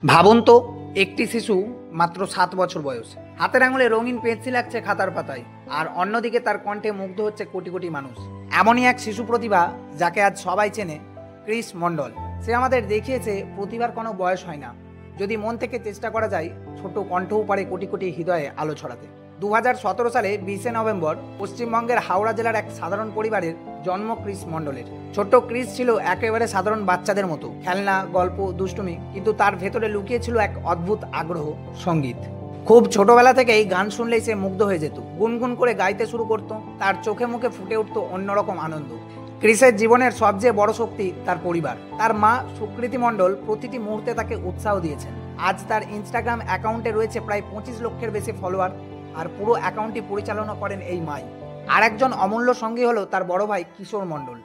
ভাবুন তো, একটি শিশু মাত্র 7 বছর বয়স, হাতের আঙুলে রঙিন পেন্সিল আঁকছে খাতার পাতায়, আর অন্যদিকে তার কণ্ঠে মুগ্ধ হচ্ছে কোটি কোটি মানুষ। এমনই এক শিশু প্রতিভা যাকে আজ সবাই চেনে, ক্রিস মণ্ডল। সে আমাদের দেখিয়েছে প্রতিভার কোনো বয়স হয় না, যদি মন থেকে চেষ্টা করা যায়। ছোট কণ্ঠও পারে কোটি কোটি হৃদয়ে আলো ছড়াতে। 2017 সালে 20শে নভেম্বর পশ্চিমবঙ্গের হাওড়া জেলার এক সাধারণ পরিবারের জন্ম ক্রিস মণ্ডলের। ছোট্ট ক্রিস ছিল একেবারে সাধারণ বাচ্চাদের মতো, খেলনা, গল্প, দুষ্টুমি, কিন্তু তার ভেতরে লুকিয়ে ছিল এক অদ্ভুত আগ্রহ, সঙ্গীত। খুব ছোটবেলা থেকেই গান শুনলেই সে মুগ্ধ হয়ে যেত, গুনগুন করে গাইতে শুরু করত। তার চোখে মুখে ফুটে উঠত অন্যরকম আনন্দ। ক্রিসের জীবনের সবচেয়ে বড় শক্তি তার পরিবার। তার মা সুকৃতি মণ্ডল প্রতিটি মুহূর্তে তাকে উৎসাহ দিয়েছেন। আজ তার ইনস্টাগ্রাম অ্যাকাউন্টে রয়েছে প্রায় 25 লক্ষের বেশি ফলোয়ার, আর পুরো অ্যাকাউন্টটি পরিচালনা করেন এই মাই। আর একজন অমূল্য সঙ্গী হলো তার বড় ভাই কিশোর মণ্ডল।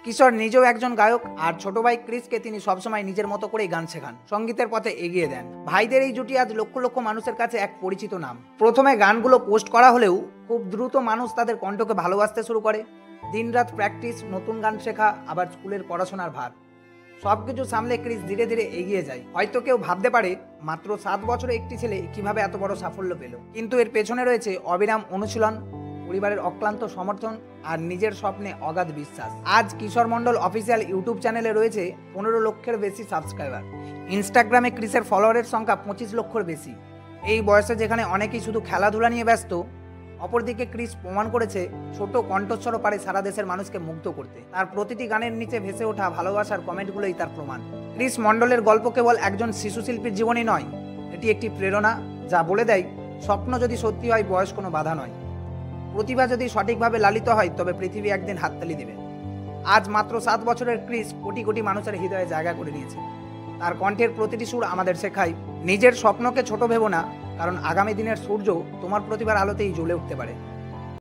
কিশোর নিজেও একজন গায়ক, আর ছোট ভাই ক্রিসকে তিনি সবসময় নিজের মতো করেই গান শেখান, সঙ্গীতের পথে এগিয়ে দেন। ভাইদের এই জুটি আজ লক্ষ লক্ষ মানুষের কাছে এক পরিচিত নাম। প্রথমে গানগুলো পোস্ট করা হলেও খুব দ্রুত মানুষ তাদের কণ্ঠকে ভালোবাসতে শুরু করে। দিনরাত প্র্যাকটিস, নতুন গান শেখা, আবার স্কুলের পড়াশোনার ভার, সবকিছু সামলে ক্রিস ধীরে ধীরে এগিয়ে যায়। হয়তো কেউ ভাবতে পারে মাত্র 7 বছরে একটি ছেলে কিভাবে এত বড় সাফল্য পেল, কিন্তু এর পেছনে রয়েছে অবিরাম অনুশীলন, পরিবারের অক্লান্ত সমর্থন, আর নিজের স্বপ্নে অগাধ বিশ্বাস। আজ কিশোর মণ্ডল অফিসিয়াল ইউটিউব চ্যানেলে রয়েছে 15 লক্ষের বেশি সাবস্ক্রাইবার। ইনস্টাগ্রামে ক্রিসের ফলোয়ারের সংখ্যা 25 লক্ষের বেশি। এই বয়সে যেখানে অনেকেই শুধু খেলাধুলা নিয়ে ব্যস্ত, অপরদিকে ক্রিস প্রমাণ করেছে ছোট কণ্ঠস্বরও পারে সারা দেশের মানুষকে মুগ্ধ করতে। তার প্রতিটি গানের নিচে ভেসে ওঠা ভালোবাসার কমেন্টগুলোই তার প্রমাণ। ক্রিস মণ্ডলের গল্প কেবল একজন শিশু শিল্পীর জীবনই নয়, এটি একটি প্রেরণা যা বলে দেয় স্বপ্ন যদি সত্যি হয়, বয়স কোনো বাধা নয়। প্রতিভা যদি সঠিকভাবে লালিত হয়, তবে পৃথিবী একদিন হাততালি দেবে। আজ মাত্র 7 বছরের ক্রিস কোটি কোটি মানুষের হৃদয়ে জায়গা করে নিয়েছে। তার কণ্ঠের প্রতিটি সুর আমাদের শেখায় নিজের স্বপ্নকে ছোট ভেবো না, কারণ আগামী দিনের সূর্য তোমার প্রতিভার আলোতেই জ্বলে উঠতে পারে।